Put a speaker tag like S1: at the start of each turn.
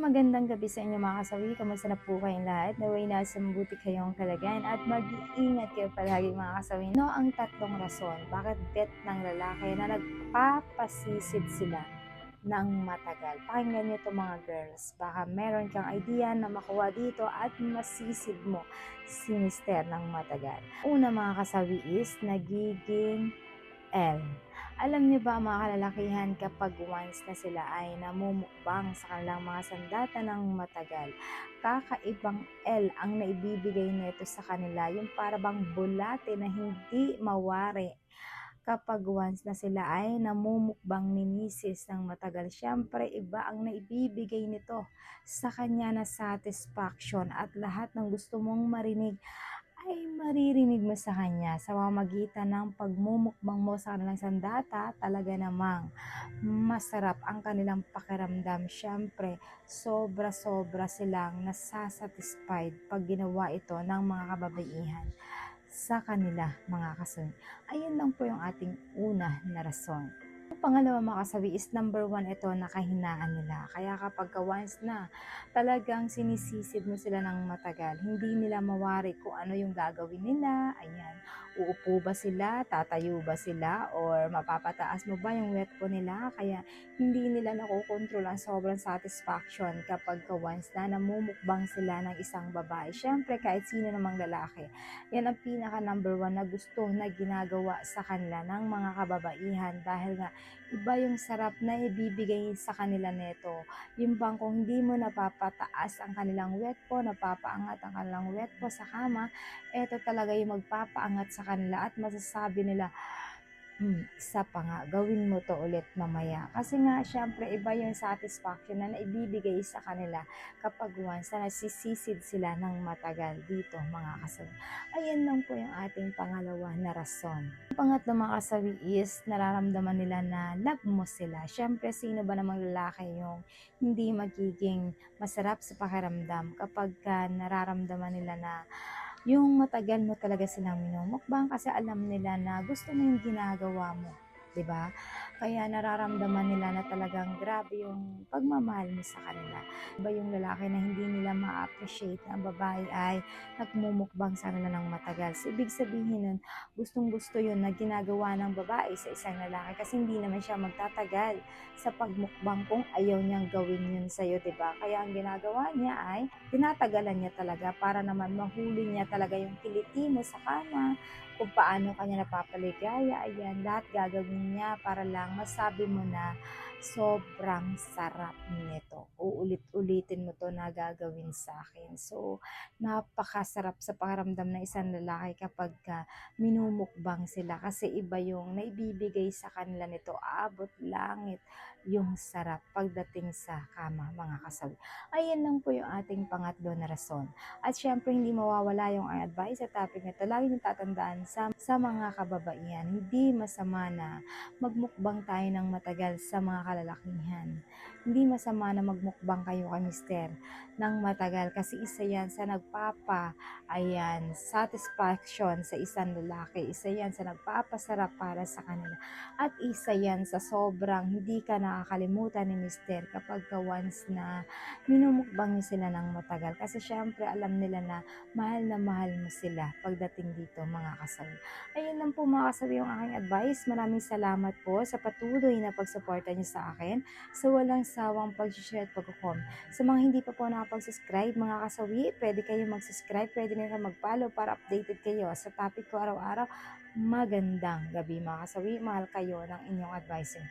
S1: Magandang gabi sa inyo mga kasawi, kamusta na po kayong lahat? Naway nasa mabuti kayong kalagayan at mag-iingat kayo palagi mga kasawi. No, ang tatlong rason bakit bet ng lalaki na nagpapasisid sila ng matagal. Pakinggan niyo to mga girls, baka meron kang idea na makuha dito at masisid mo si mister ng matagal. Una mga kasawi is nagiging L. Alam niyo ba mga kalalakihan kapag once na sila ay namumukbang sa kanilang mga sandata ng matagal, kakaibang L ang naibibigay nito sa kanila, yung para bang bulate na hindi mawari kapag once na sila ay namumukbang ni misis ng matagal. Siyempre, iba ang naibibigay nito sa kanya na satisfaction at lahat ng gusto mong marinig ay maririnig mo sa kanya sa pamamagitan ng pagmumukbang mo sa kanilang sandata. Talaga namang masarap ang kanilang pakiramdam. Siyempre, sobra-sobra silang nasasatisfied pag ginawa ito ng mga kababaihan sa kanila mga kasawi. Ayun lang po yung ating una na rason. Ang pangalawa mga kasawi is number one, ito nakahinaan nila. Kaya kapag once na talagang sinisisid mo sila ng matagal, hindi nila mawari kung ano yung gagawin nila. Ayan, uupo ba sila, tatayo ba sila, or mapapataas mo ba yung wet po nila? Kaya hindi nila nakokontrol ang sobrang satisfaction kapag once na namumukbang sila ng isang babae. Siyempre kahit sino namang lalaki, yan ang pinaka number one na gusto na ginagawa sa kanila ng mga kababaihan, dahil nga iba yung sarap na ibibigay sa kanila neto. Yung bang kung hindi mo napapataas ang kanilang wet po, napapaangat ang kanilang wet po sa kama, eto talaga yung magpapaangat sa kanila at masasabi nila, isa pa nga, gawin mo to ulit mamaya. Kasi nga, syempre, iba yung satisfaction na naibibigay sa kanila kapag once na nasisisid sila ng matagal dito, mga kasawi. Ayan lang po yung ating pangalawa na rason. Ang pangatlo mga kasawi is nararamdaman nila na love mo sila. Syempre, sino ba namang lalaki yung hindi magiging masarap sa pakiramdam kapag nararamdaman nila na yung matagal mo talaga silang minumukbang, kasi alam nila na gusto mo yung ginagawa mo, 'di ba? Kaya nararamdaman nila na talagang grabe yung pagmamahal mo sa kanila. Iba yung lalaki na hindi nila ma-appreciate na ang babae ay nagmumukbang sa kanila ng matagal. So, ibig sabihin nun, gustong-gusto yun na ginagawa ng babae sa isang lalaki, kasi hindi naman siya magtatagal sa pagmukbang kung ayaw niyang gawin yun sa'yo, 'di ba? Kaya ang ginagawa niya ay tinatagalan niya talaga para naman mahuli niya talaga yung kiliti mo sa kama, kung paano kanya napapaligaya. Ayan, lahat gagawin niya para lang masabi mo na sobrang sarap nito. Uulit-ulitin mo to na gagawin sa akin. So, napakasarap sa pakiramdam ng isang lalaki kapag minumukbang sila, kasi iba yung naibibigay sa kanila nito. Abot langit yung sarap pagdating sa kama, mga kasawi. Ayan lang po yung ating pangatlo na rason. At syempre, hindi mawawala yung advice sa topic nito. Lagi niyong tatandaan sa mga kababaihan, hindi masama na magmukbang tayo ng matagal sa mga kalalakihan. Hindi masama na magmukbang kayo kay mister ng matagal, kasi isa yan sa satisfaction sa isang lalaki. Isa yan sa nagpapasarap para sa kanila. At isa yan sa sobrang hindi ka nakakalimutan ni mister kapag once na minumukbang niyo sila ng matagal. Kasi syempre alam nila na mahal mo sila pagdating dito, mga kasawi. Ayun lang po mga kasawi yung aking advice. Maraming salamat po sa patuloy na pagsuporta niyo sa akin, sa walang sawang pag-share at pag-comment. Sa mga hindi pa po nakapag-subscribe mga kasawi, pwede kayo mag-subscribe, pwede na kayo mag-follow para updated kayo sa topic ko araw-araw. Magandang gabi mga kasawi, mahal kayo ng inyong advisor.